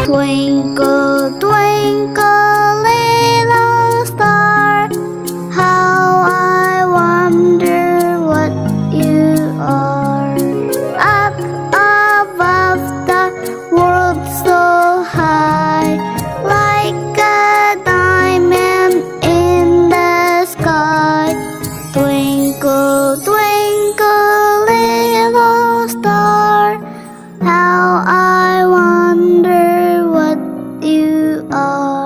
Twinkle, twinkle, little star, how I wonder what you are. Up above the world so high, like a diamond in the sky. Twinkle, twinkle, little star, how I wonder what you are.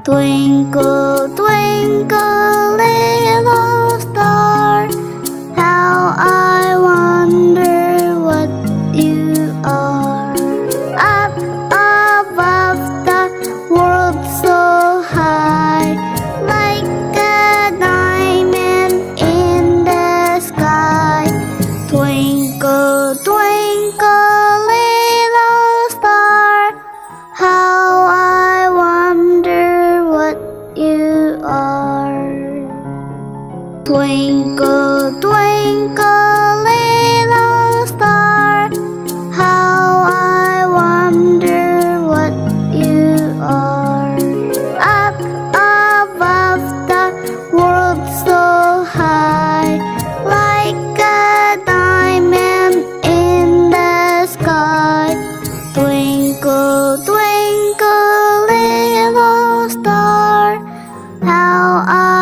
Twinkle, twinkle, little star, how I wonder what you are. Up above the world so high, like a diamond in the sky. Twinkle, twinkle, little star, how I wonder what you are. Twinkle, twinkle, little star, how I wonder what you are. Up above the world so high, like a diamond in the sky. Twinkle, twinkle, little star, how I